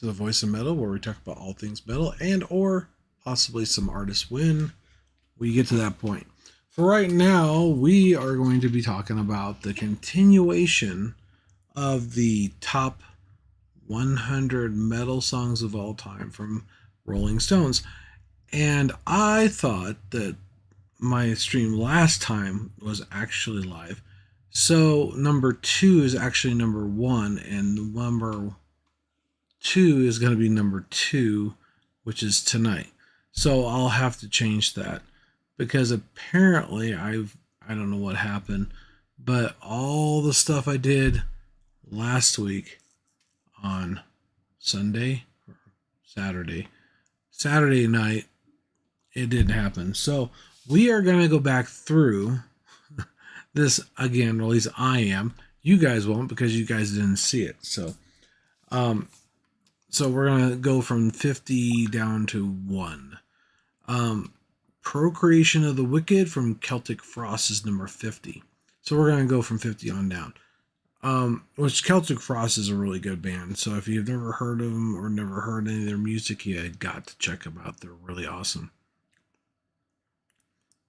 to the Voice of Metal, where we talk about all things metal and or possibly some artists when we get to that point. For right now, we are going to be talking about the continuation of the top 100 metal songs of all time from Rolling Stones. And I thought that my stream last time was actually live. So number two is actually number one, and number two is going to be number two, which is tonight. So I'll have to change that because apparently I don't know what happened, but all the stuff I did last week on Sunday or Saturday night, it didn't happen. So we are going to go back through this again, or at least I am. You guys won't because you guys didn't see it. Um, so we're gonna go from 50 down to one. Um, Procreation of the Wicked from Celtic Frost is number 50. So we're gonna go from 50 on down. Which Celtic Frost is a really good band. So if you've never heard of them or never heard any of their music, you got to check them out. They're really awesome.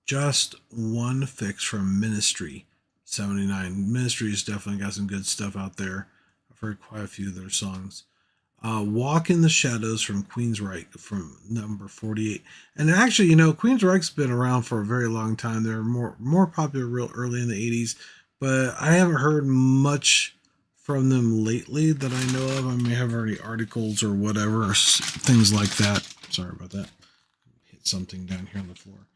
Just One Fix from Ministry 79. Ministry has definitely got some good stuff out there. I've heard quite a few of their songs. Walk in the Shadows from Queensryche from number 48. And actually, Queensryche's been around for a very long time. They're more popular real early in the 80s, but I haven't heard much from them lately that I know of. I may have already articles or whatever, or things like that. Sorry about that. Hit something down here on the floor.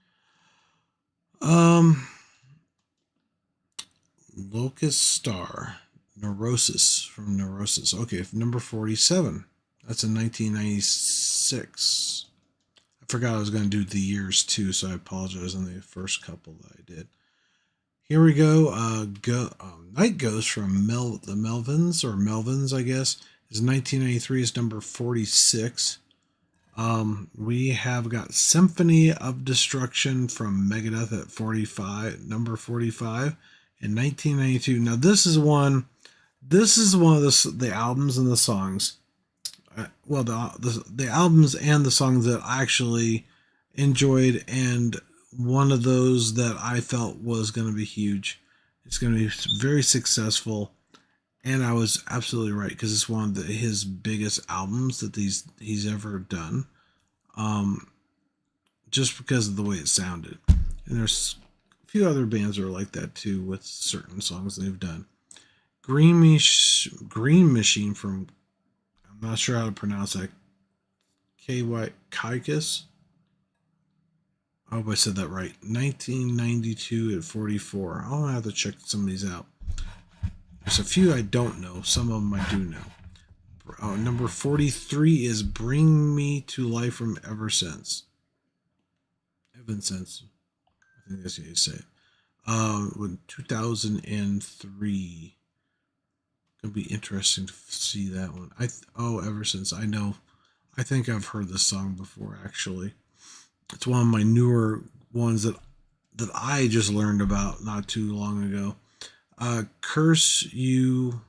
Locust Star, Neurosis from Neurosis. Okay, number 47. That's in 1996. I forgot I was going to do the years too, so I apologize on the first couple that I did. Here we go. Night Ghost from the Melvins, I guess, is 1993. Is number 46. We have got Symphony of Destruction from Megadeth at 45, number 45 in 1992. Now this is one of the albums and the songs. The albums and the songs that I actually enjoyed, and one of those that I felt was going to be huge. It's going to be very successful, and I was absolutely right because it's one of his biggest albums that he's ever done. Just because of the way it sounded, and there's a few other bands that are like that too with certain songs they've done. Green Machine from, I'm not sure how to pronounce that. KY Kaikus. I hope I said that right. 1992 at 44. I'll have to check some of these out. There's a few I don't know. Some of them I do know. Number 43 is Bring Me to Life from Evanescence. Evanescence. I think that's how you say it. 2003. It'll be interesting to see that one. Evanescence. I know. I think I've heard this song before, actually. It's one of my newer ones that I just learned about not too long ago. Curse You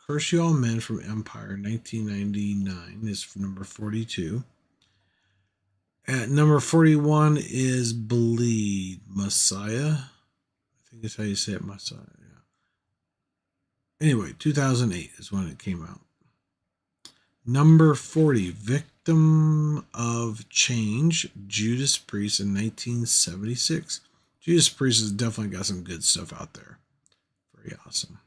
All Men from Empire, 1999 is number 42. At number 41 is Bleed Messiah. I think that's how you say it, Messiah. Yeah. Anyway, 2008 is when it came out. Number 40, Victim of Change, Judas Priest in 1976. Judas Priest has definitely got some good stuff out there. Very awesome.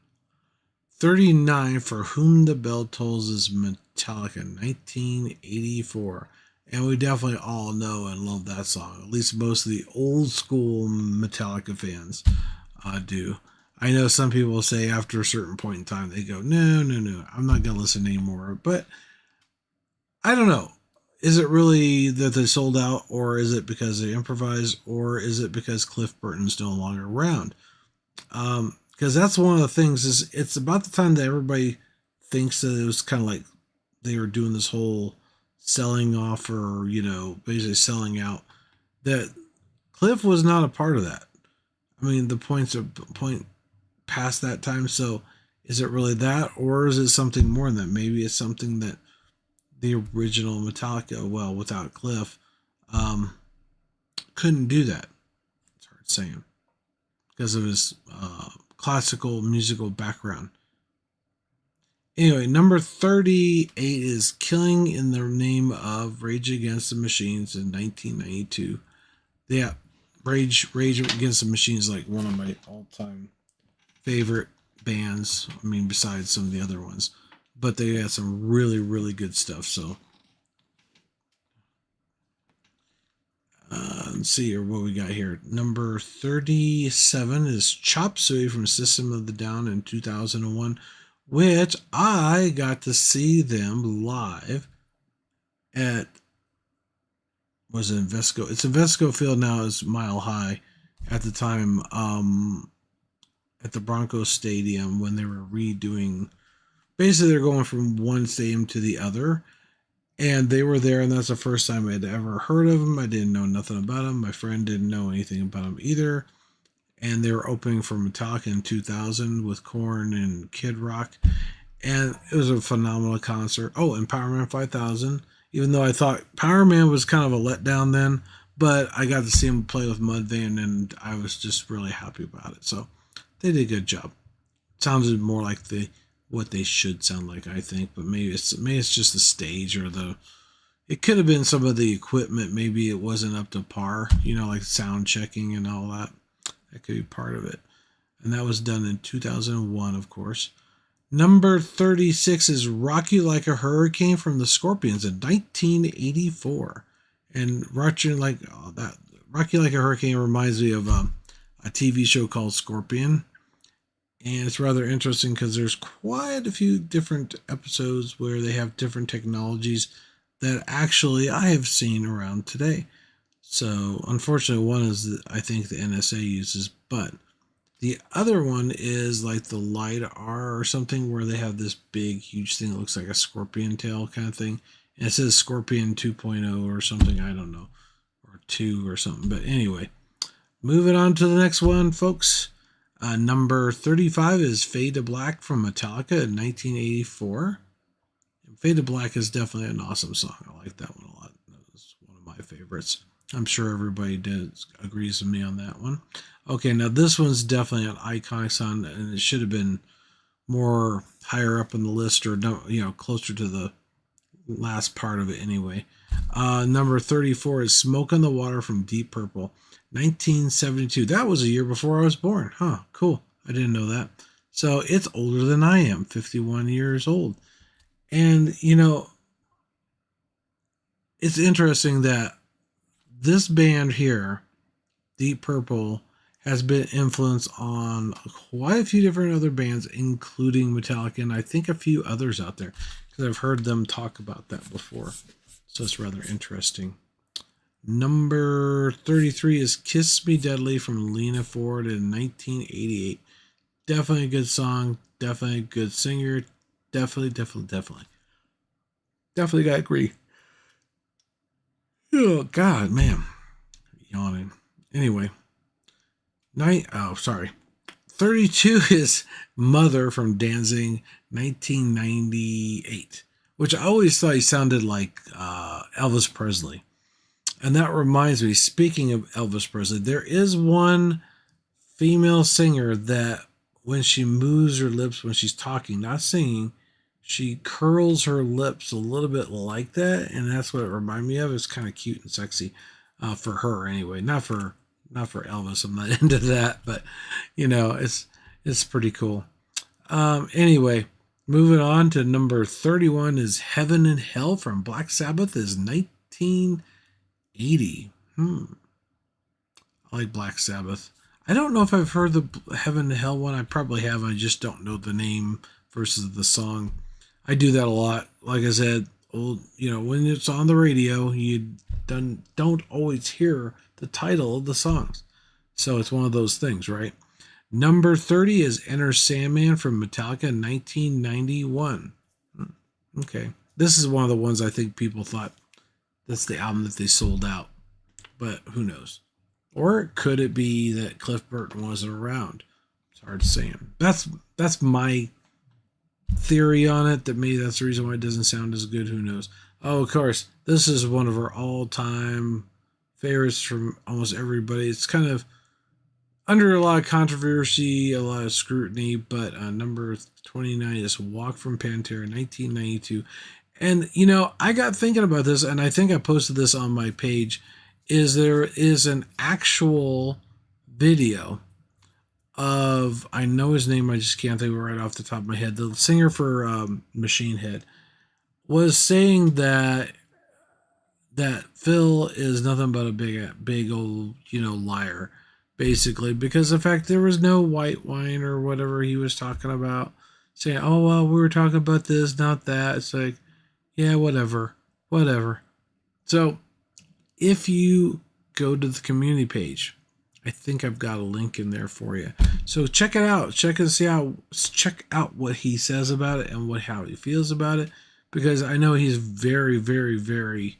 39, For Whom the Bell Tolls, is Metallica, 1984. And we definitely all know and love that song. At least most of the old school Metallica fans do. I know some people say after a certain point in time, they go, no, I'm not going to listen anymore. But I don't know. Is it really that they sold out, or is it because they improvised, or is it because Cliff Burton's no longer around? Because that's one of the things, is it's about the time that everybody thinks that it was kind of like they were doing this whole selling off, or basically selling out, that Cliff was not a part of that. I mean, the point past that time. So is it really that, or is it something more than that? Maybe it's something that the original Metallica, well, without Cliff, um, couldn't do that. It's hard saying because of his classical musical background. Anyway, number 38 is Killing in the Name of Rage Against the Machines in 1992. Yeah, Rage Against the Machine is like one of my all-time favorite bands. I mean, besides some of the other ones, but they had some really, really good stuff. So, let's see here what we got here. Number 37 is Chop Suey from System of the Down in 2001, which I got to see them live at, was it Invesco? It's Invesco Field now. It's Mile High. At the time, at the Broncos Stadium when they were redoing. Basically, they're going from one stadium to the other, and they were there, and that's the first time I'd ever heard of them. I didn't know nothing about them. My friend didn't know anything about them either, and they were opening for Metallica in 2000 with Korn and Kid Rock, and it was a phenomenal concert. Oh, and Power Man 5000. Even though I thought Power Man was kind of a letdown then, but I got to see him play with Mudvayne, and I was just really happy about it. So they did a good job. It sounded more like what they should sound like, I think, but maybe it's just the stage or the. It could have been some of the equipment. Maybe it wasn't up to par, like sound checking and all that. That could be part of it. And that was done in 2001, of course. Number 36 is Rock You Like a Hurricane from the Scorpions in 1984. And Rock You Like a Hurricane reminds me of a TV show called Scorpion. And it's rather interesting because there's quite a few different episodes where they have different technologies that actually I have seen around today. So unfortunately, one is I think the NSA uses, but the other one is like the LiDAR or something where they have this big, huge thing that looks like a scorpion tail kind of thing. And it says Scorpion 2.0 or something, I don't know, or 2 or something. But anyway, moving on to the next one, folks. Number 35 is Fade to Black from Metallica in 1984. And Fade to Black is definitely an awesome song. I like that one a lot. That was one of my favorites. I'm sure everybody agrees with me on that one. Okay, now this one's definitely an iconic song, and it should have been more higher up on the list, or closer to the last part of it anyway. Number 34 is Smoke on the Water from Deep Purple, 1972. That was a year before I was born. Huh, cool. I didn't know that. So it's older than I am, 51 years old. And, it's interesting that this band here, Deep Purple, has been influenced on quite a few different other bands, including Metallica, and I think a few others out there, because I've heard them talk about that before. So it's rather interesting. Number 33 is Kiss Me Deadly from Lena Ford in 1988. Definitely a good song. Definitely a good singer. Definitely gotta agree. Oh, God, man. Yawning. Anyway. 32 is Mother from Danzig, 1998, which I always thought he sounded like Elvis Presley. And that reminds me, speaking of Elvis Presley, there is one female singer that when she moves her lips when she's talking, not singing, she curls her lips a little bit like that, and that's what it reminded me of. It's kind of cute and sexy for her anyway, not for Elvis. I'm not into that, but it's pretty cool. Anyway, moving on to number 31 is Heaven and Hell from Black Sabbath is 1980. I like Black Sabbath. I don't know if I've heard the Heaven and Hell one. I probably have. I just don't know the name versus the song. I do that a lot. Like I said, when it's on the radio, you don't always hear the title of the songs. So it's one of those things, right? Number 30 is Enter Sandman from Metallica in 1991. Okay. This is one of the ones I think people thought that's the album that they sold out. But who knows? Or could it be that Cliff Burton wasn't around? It's hard to say. That's my theory on it that maybe that's the reason why it doesn't sound as good. Who knows? Oh, of course, this is one of our all-time favorites from almost everybody. It's kind of under a lot of controversy, a lot of scrutiny, but number 29 is Walk from Pantera, 1992. And, I got thinking about this, and I think I posted this on my page, is there is an actual video of, I know his name, I just can't think of it right off the top of my head. The singer for Machine Head was saying that Phil is nothing but a big old, liar, basically, because the fact there was no white wine or whatever he was talking about, saying, oh, well, we were talking about this, not that. It's like, yeah, whatever. So if you go to the community page, I think I've got a link in there for you. So check it out. Check out what he says about it and how he feels about it, because I know he's very, very, very,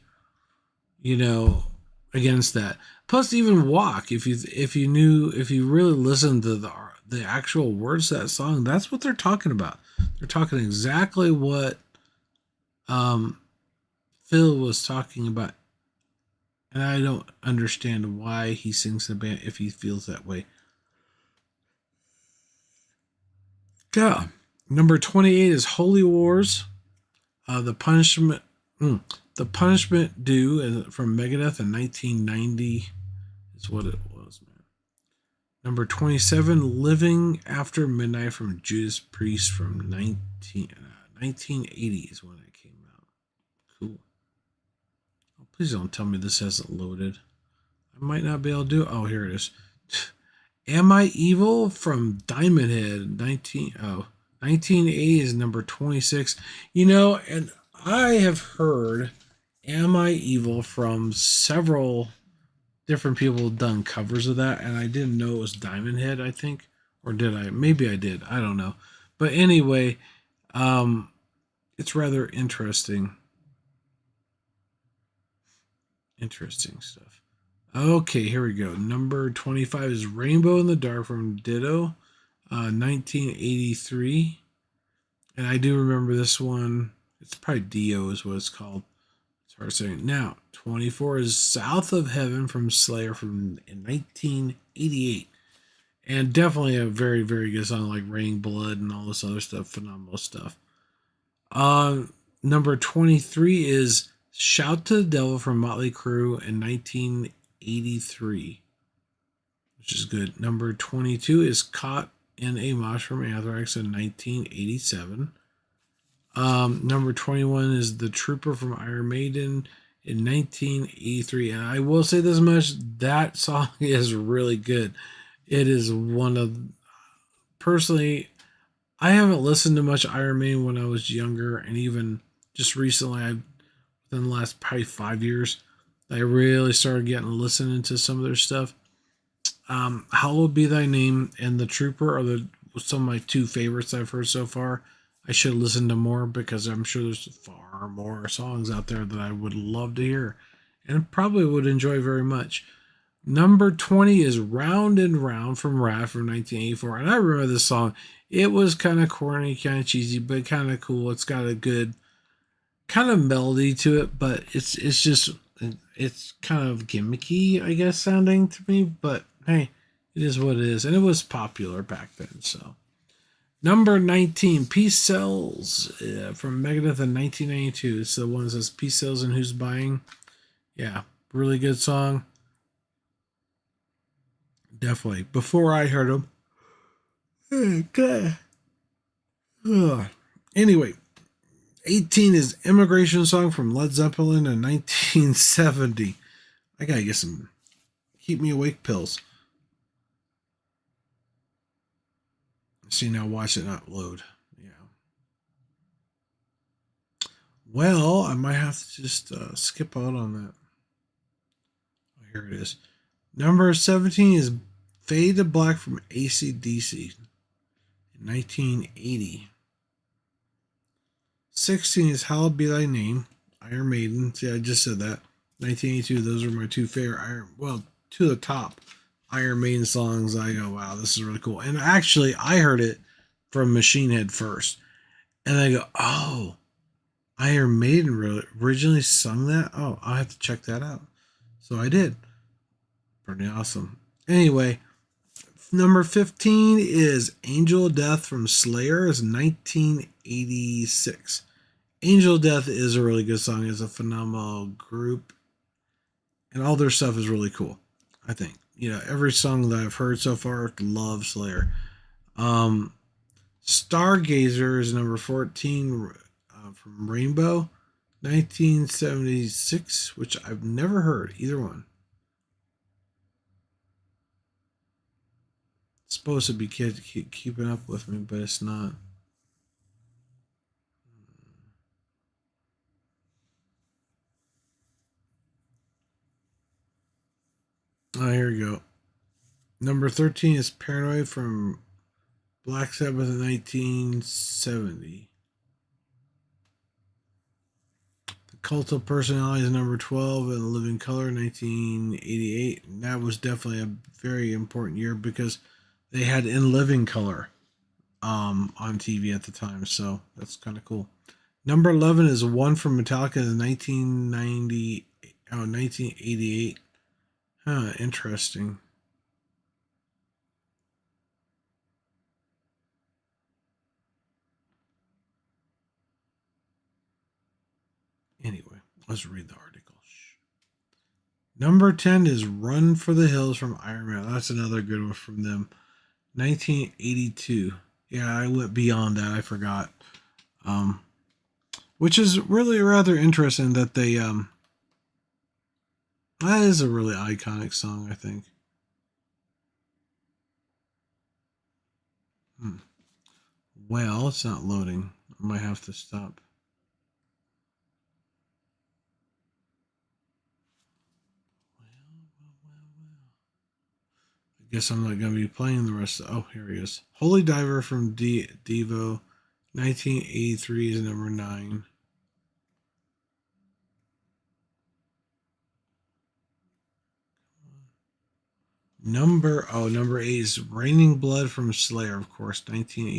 against that. Plus, even Walk, if you really listen to the actual words of that song, that's what they're talking about. They're talking exactly what Phil was talking about, and I don't understand why he sings the band if he feels that way. Yeah. Number 28 is Holy Wars. The Punishment Due from Megadeth in 1990 is what it was, man. Number 27, Living After Midnight from Judas Priest from 1980 is when it came out. Cool. Oh, please don't tell me this hasn't loaded. I might not be able to do it. Oh, here it is. Am I Evil from Diamond Head 1980 is number 26. And I have heard Am I Evil from several different people done covers of that, and I didn't know it was Diamond Head, I think. Or did I? Maybe I did. I don't know. But anyway, it's rather interesting. Interesting stuff. Okay, here we go. Number 25 is Rainbow in the Dark from Ditto, 1983. And I do remember this one. It's probably Dio is what it's called. It's hard saying. Now, 24 is South of Heaven from Slayer from 1988. And definitely a very, very good song, like Raining Blood and all this other stuff. Phenomenal stuff. Number 23 is Shout to the Devil from Motley Crue in 1983, which is good. Number 22 is Caught in a Mosh from Anthrax in 1987. Number 21 is The Trooper from Iron Maiden in 1983. And I will say this much, that song is really good. It is one of, personally, I haven't listened to much Iron Maiden when I was younger, and even just recently, within the last probably 5 years, I really started listening to some of their stuff. Hallowed Be Thy Name and The Trooper are some of my two favorites I've heard so far. I should listen to more, because I'm sure there's far more songs out there that I would love to hear and probably would enjoy very much. Number 20 is Round and Round from Wrath from 1984. And I remember this song. It was kind of corny, kind of cheesy, but kind of cool. It's got a good kind of melody to it, but it's kind of gimmicky, I guess, sounding to me. But hey, it is what it is. And it was popular back then, so. Number 19, Peace Sells from Megadeth in 1992. It's the one that says Peace Sells and Who's Buying. Yeah, really good song. Definitely. Before I heard them. Okay. Anyway, 18 is Immigration Song from Led Zeppelin in 1970. I gotta get some keep me awake pills. See, now watch it not load. Yeah. Well, I might have to just skip out on that. Oh, here it is. Number 17 is Fade to Black from AC/DC in 1980. 16 is Hallowed Be Thy Name, Iron Maiden. See, I just said that. 1982, those are my two favorite two of the top Iron Maiden songs. I go, wow, this is really cool. And actually, I heard it from Machine Head first. And I go, oh, Iron Maiden originally sung that? Oh, I'll have to check that out. So I did. Pretty awesome. Anyway, number 15 is Angel of Death from Slayer. It's 1986. Angel of Death is a really good song. It's a phenomenal group. And all their stuff is really cool, I think. Every song that I've heard so far, love Slayer. Um, Stargazer is number 14 from Rainbow, 1976, which I've never heard either one. It's supposed to be keeping up with me, but it's not. Oh, here we go. Number 13 is Paranoid from Black Sabbath in 1970. The Cult of Personality is number 12, and Living Color 1988. And that was definitely a very important year because they had In Living Color on TV at the time, so that's kind of cool. Number 11 is one from Metallica in 1988. Huh, interesting. Anyway, let's read the article. Number 10 is Run for the Hills from Iron Man. That's another good one from them. 1982. Yeah, I went beyond that. I forgot. Um, which is really rather interesting that that is a really iconic song, I think. Hmm. Well, it's not loading. I might have to stop. I guess I'm not going to be playing the rest of. Oh, here he is. Holy Diver from Devo. 1983 is number 9. Number 8 is Raining Blood from Slayer, of course, 1986.